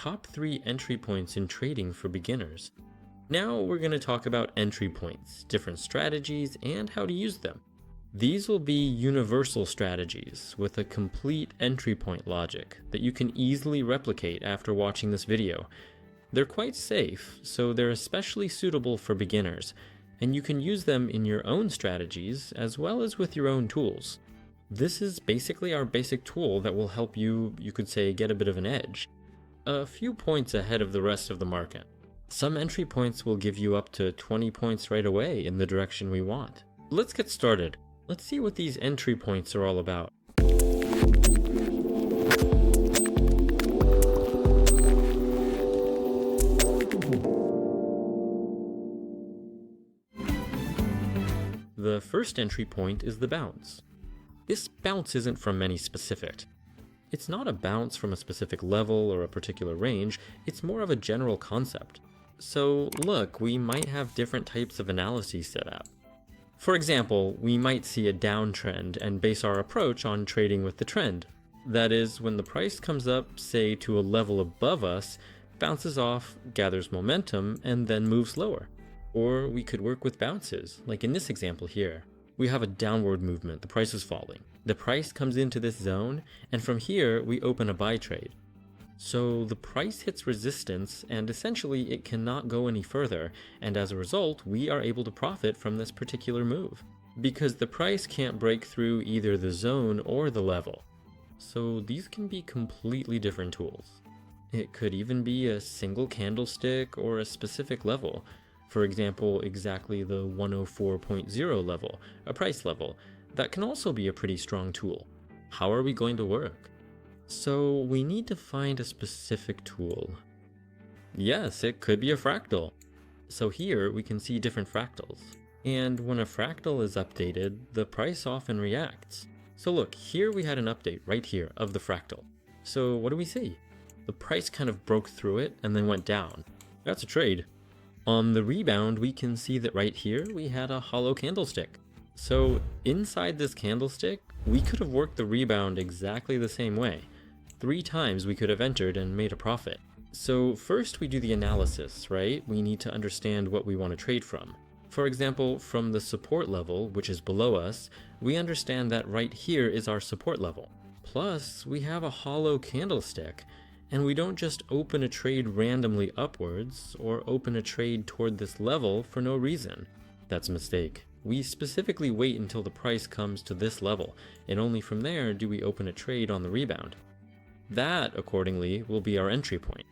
top 3 entry points in trading for beginners. Now we're going to talk about entry points, different strategies, and how to use them. These will be universal strategies with a complete entry point logic that you can easily replicate after watching this video. They're quite safe, so they're especially suitable for beginners, and you can use them in your own strategies as well as with your own tools. This is basically our basic tool that will help you could say, get a bit of an edge. A few points ahead of the rest of the market. Some entry points will give you up to 20 points right away in the direction we want. Let's get started. Let's see what these entry points are all about. The first entry point is the bounce. This bounce isn't from any specific. It's not a bounce from a specific level or a particular range, it's more of a general concept. So look, we might have different types of analyses set up. For example, we might see a downtrend and base our approach on trading with the trend. That is, when the price comes up, say to a level above us, bounces off, gathers momentum, and then moves lower. Or we could work with bounces, like in this example here. We have a downward movement, the price is falling. The price comes into this zone, and from here we open a buy trade. So the price hits resistance, and essentially it cannot go any further, and as a result we are able to profit from this particular move, because the price can't break through either the zone or the level. So these can be completely different tools. It could even be a single candlestick or a specific level. For example, exactly the 104.0 level, a price level. That can also be a pretty strong tool. How are we going to work? So we need to find a specific tool. Yes, it could be a fractal. So here we can see different fractals. And when a fractal is updated, the price often reacts. So look, here we had an update right here of the fractal. So what do we see? The price kind of broke through it and then went down. That's a trade. On the rebound, we can see that right here we had a hollow candlestick. So inside this candlestick, we could have worked the rebound exactly the same way. 3 times we could have entered and made a profit. So first we do the analysis, right? We need to understand what we want to trade from. For example, from the support level, which is below us, we understand that right here is our support level. Plus, we have a hollow candlestick, and we don't just open a trade randomly upwards or open a trade toward this level for no reason. That's a mistake. We specifically wait until the price comes to this level, and only from there do we open a trade on the rebound. That, accordingly, will be our entry point.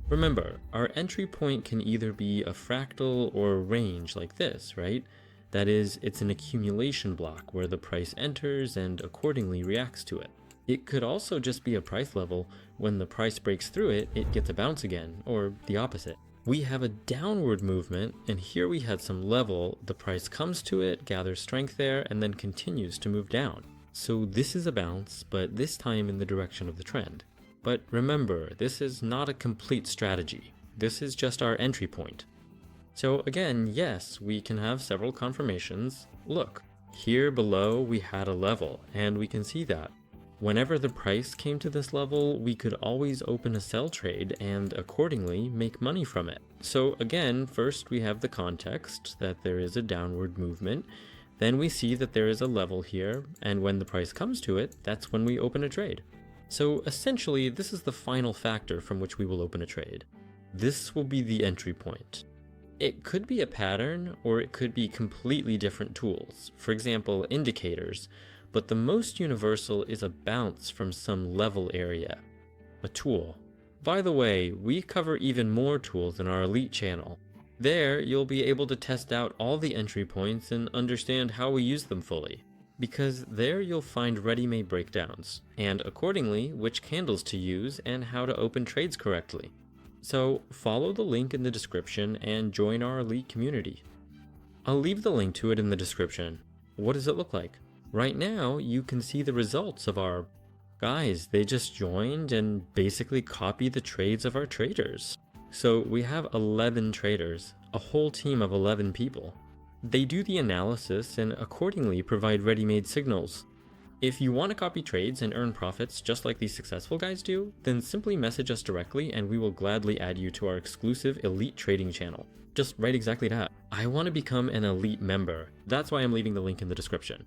Remember, our entry point can either be a fractal or a range like this, right? That is, it's an accumulation block where the price enters and accordingly reacts to it. It could also just be a price level. When the price breaks through it, it gets a bounce again, or the opposite. We have a downward movement, and here we had some level, the price comes to it, gathers strength there, and then continues to move down. So this is a bounce, but this time in the direction of the trend. But remember, this is not a complete strategy. This is just our entry point. So again, yes, we can have several confirmations. Look, here below we had a level, and we can see that. Whenever the price came to this level, we could always open a sell trade and accordingly make money from it. So again, first we have the context that there is a downward movement. Then we see that there is a level here, and when the price comes to it, that's when we open a trade. So essentially, this is the final factor from which we will open a trade. This will be the entry point. It could be a pattern, or it could be completely different tools. For example, indicators. But the most universal is a bounce from some level area. A tool. By the way, we cover even more tools in our Elite channel. There, you'll be able to test out all the entry points and understand how we use them fully. Because there you'll find ready-made breakdowns, and accordingly, which candles to use and how to open trades correctly. So follow the link in the description and join our Elite community. I'll leave the link to it in the description. What does it look like? Right now, you can see the results of our guys. They just joined and basically copied the trades of our traders. So we have 11 traders, a whole team of 11 people. They do the analysis and accordingly provide ready-made signals. If you want to copy trades and earn profits just like these successful guys do, then simply message us directly and we will gladly add you to our exclusive elite trading channel. Just write exactly that. I want to become an elite member. That's why I'm leaving the link in the description.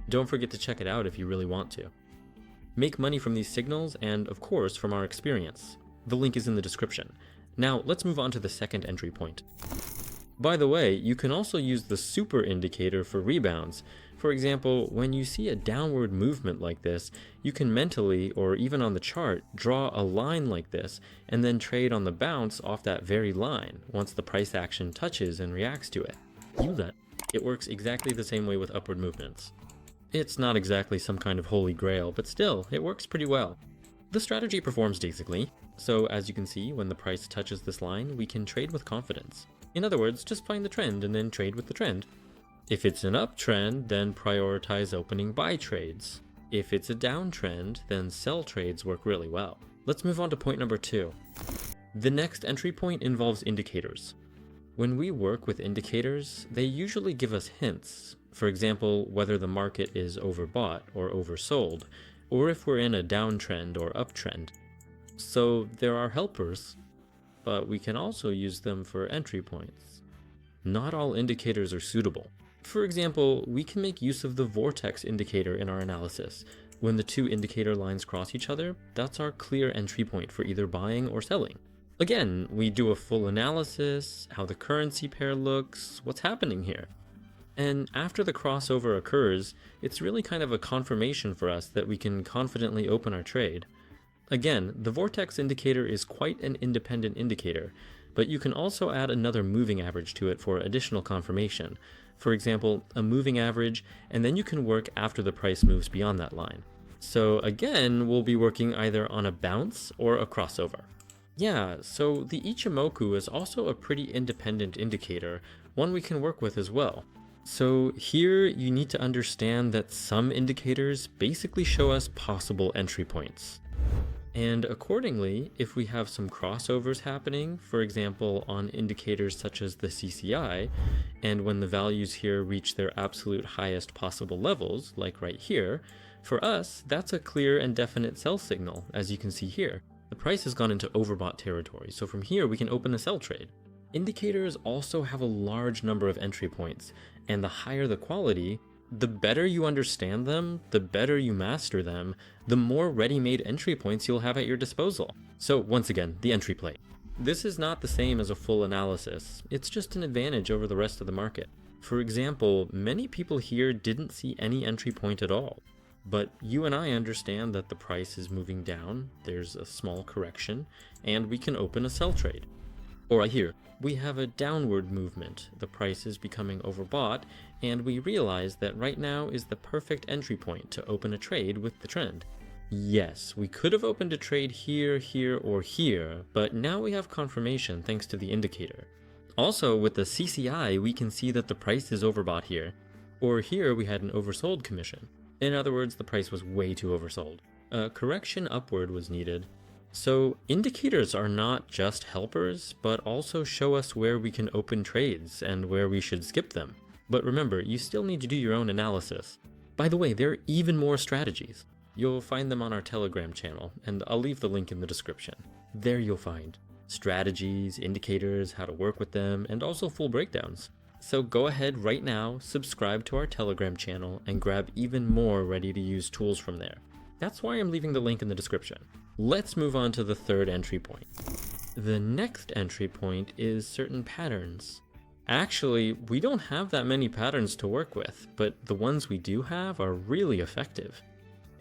Don't forget to check it out if you really want to. Make money from these signals and, of course, from our experience. The link is in the description. Now, let's move on to the second entry point. By the way, you can also use the super indicator for rebounds. For example, when you see a downward movement like this, you can mentally, or even on the chart, draw a line like this, and then trade on the bounce off that very line once the price action touches and reacts to it. Use that. It works exactly the same way with upward movements. It's not exactly some kind of holy grail, but still, it works pretty well. The strategy performs basically, so as you can see, when the price touches this line, we can trade with confidence. In other words, just find the trend and then trade with the trend. If it's an uptrend, then prioritize opening buy trades. If it's a downtrend, then sell trades work really well. Let's move on to point number 2. The next entry point involves indicators. When we work with indicators, they usually give us hints. For example, whether the market is overbought or oversold, or if we're in a downtrend or uptrend. So there are helpers, but we can also use them for entry points. Not all indicators are suitable. For example, we can make use of the vortex indicator in our analysis. When the two indicator lines cross each other, that's our clear entry point for either buying or selling. Again, we do a full analysis, how the currency pair looks, what's happening here. And after the crossover occurs, it's really kind of a confirmation for us that we can confidently open our trade. Again, the vortex indicator is quite an independent indicator, but you can also add another moving average to it for additional confirmation. For example, a moving average, and then you can work after the price moves beyond that line. So again, we'll be working either on a bounce or a crossover. Yeah, so the Ichimoku is also a pretty independent indicator, one we can work with as well. So here you need to understand that some indicators basically show us possible entry points. And accordingly, if we have some crossovers happening, for example on indicators such as the CCI, and when the values here reach their absolute highest possible levels, like right here, for us, that's a clear and definite sell signal, as you can see here. The price has gone into overbought territory, so from here we can open a sell trade. Indicators also have a large number of entry points, and the higher the quality, the better you understand them, the better you master them, the more ready-made entry points you'll have at your disposal. So once again, the entry plate. This is not the same as a full analysis, it's just an advantage over the rest of the market. For example, many people here didn't see any entry point at all. But you and I understand that the price is moving down, there's a small correction, and we can open a sell trade. Or right here, we have a downward movement, the price is becoming overbought, and we realize that right now is the perfect entry point to open a trade with the trend. Yes, we could have opened a trade here, here, or here, but now we have confirmation thanks to the indicator. Also, with the CCI, we can see that the price is overbought here, or here we had an oversold commission. In other words, the price was way too oversold. A correction upward was needed. So indicators are not just helpers, but also show us where we can open trades and where we should skip them. But remember, you still need to do your own analysis. By the way, there are even more strategies. You'll find them on our Telegram channel, and I'll leave the link in the description. There you'll find strategies, indicators, how to work with them, and also full breakdowns. So go ahead right now, subscribe to our Telegram channel, and grab even more ready-to-use tools from there. That's why I'm leaving the link in the description. Let's move on to the third entry point. The next entry point is certain patterns. Actually, we don't have that many patterns to work with, but the ones we do have are really effective.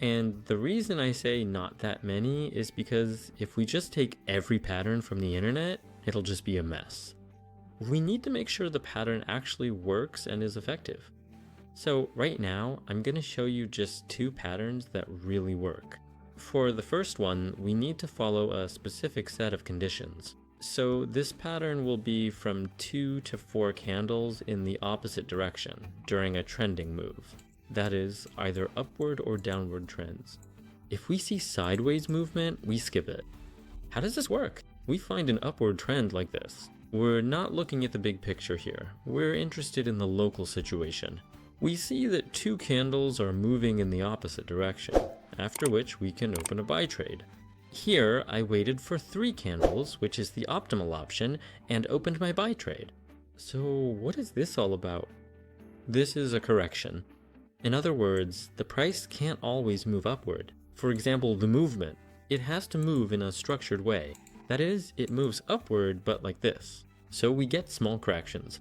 And the reason I say not that many is because if we just take every pattern from the internet, it'll just be a mess. We need to make sure the pattern actually works and is effective. So right now, I'm going to show you just 2 patterns that really work. For the first one, we need to follow a specific set of conditions. So this pattern will be from 2 to 4 candles in the opposite direction during a trending move. That is, either upward or downward trends. If we see sideways movement, we skip it. How does this work? We find an upward trend like this. We're not looking at the big picture here. We're interested in the local situation. We see that 2 candles are moving in the opposite direction, after which we can open a buy trade. Here, I waited for 3 candles, which is the optimal option, and opened my buy trade. So what is this all about? This is a correction. In other words, the price can't always move upward. For example, the movement. It has to move in a structured way. That is, it moves upward, but like this. So we get small corrections.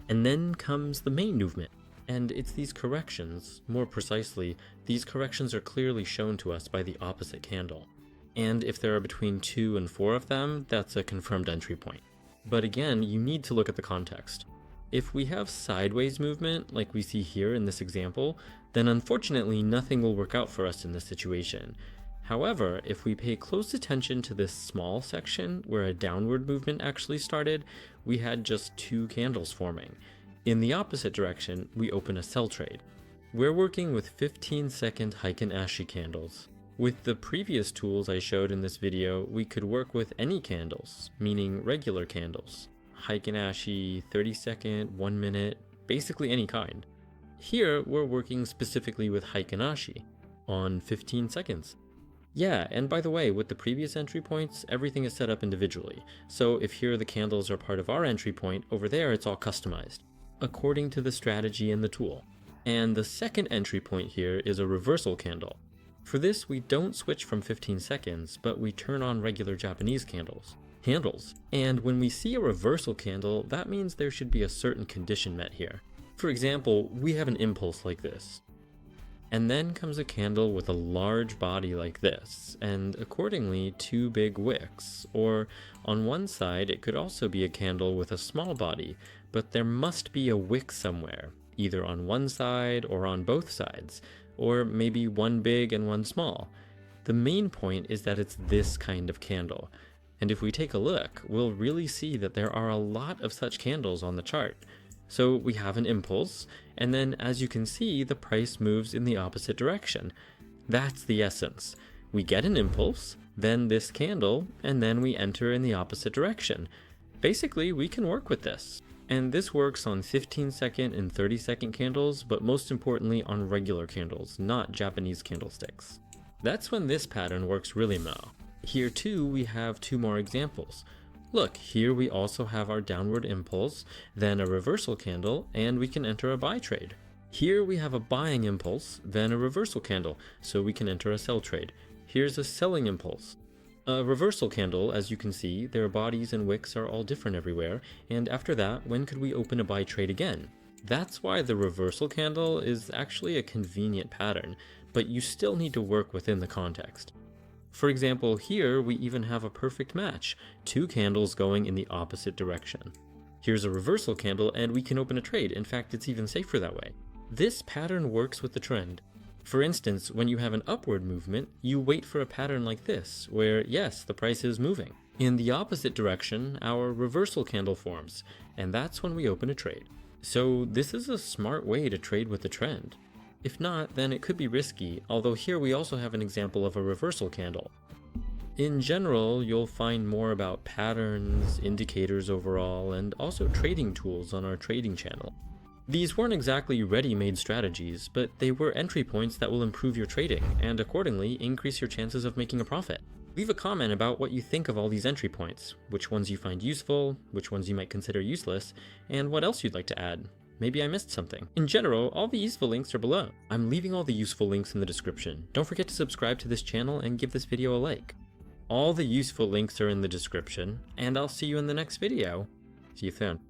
And then comes the main movement. And it's these corrections, more precisely, these corrections are clearly shown to us by the opposite candle. And if there are between 2 and 4 of them, that's a confirmed entry point. But again, you need to look at the context. If we have sideways movement, like we see here in this example, then unfortunately nothing will work out for us in this situation. However, if we pay close attention to this small section where a downward movement actually started, we had just 2 candles forming. In the opposite direction, we open a sell trade. We're working with 15-second Heiken Ashi candles. With the previous tools I showed in this video, we could work with any candles, meaning regular candles. Heiken Ashi, 30-second, 1 minute, basically any kind. Here, we're working specifically with Heiken Ashi on 15 seconds. Yeah, and by the way, with the previous entry points, everything is set up individually. So if here the candles are part of our entry point, over there it's all customized, according to the strategy and the tool. And the second entry point here is a reversal candle. For this, we don't switch from 15 seconds, but we turn on regular Japanese handles. And when we see a reversal candle, that means there should be a certain condition met here. For example, we have an impulse like this. And then comes a candle with a large body like this, and accordingly 2 big wicks. Or on one side, it could also be a candle with a small body, but there must be a wick somewhere, either on one side or on both sides, or maybe one big and one small. The main point is that it's this kind of candle. And if we take a look, we'll really see that there are a lot of such candles on the chart. So we have an impulse, and then as you can see, the price moves in the opposite direction. That's the essence. We get an impulse, then this candle, and then we enter in the opposite direction. Basically, we can work with this. And this works on 15-second and 30-second candles, but most importantly on regular candles, not Japanese candlesticks. That's when this pattern works really well. Here too, we have 2 more examples. Look, here we also have our downward impulse, then a reversal candle, and we can enter a buy trade. Here we have a buying impulse, then a reversal candle, so we can enter a sell trade. Here's a selling impulse. A reversal candle, as you can see, their bodies and wicks are all different everywhere, and after that, when could we open a buy trade again? That's why the reversal candle is actually a convenient pattern, but you still need to work within the context. For example, here we even have a perfect match, 2 candles going in the opposite direction. Here's a reversal candle and we can open a trade. In fact, it's even safer that way. This pattern works with the trend. For instance, when you have an upward movement, you wait for a pattern like this, where yes, the price is moving. In the opposite direction, our reversal candle forms, and that's when we open a trade. So this is a smart way to trade with the trend. If not, then it could be risky, although here we also have an example of a reversal candle. In general, you'll find more about patterns, indicators overall, and also trading tools on our trading channel. These weren't exactly ready-made strategies, but they were entry points that will improve your trading, and accordingly increase your chances of making a profit. Leave a comment about what you think of all these entry points, which ones you find useful, which ones you might consider useless, and what else you'd like to add. Maybe I missed something. In general, all the useful links are below. I'm leaving all the useful links in the description. Don't forget to subscribe to this channel and give this video a like. All the useful links are in the description, and I'll see you in the next video. See you soon.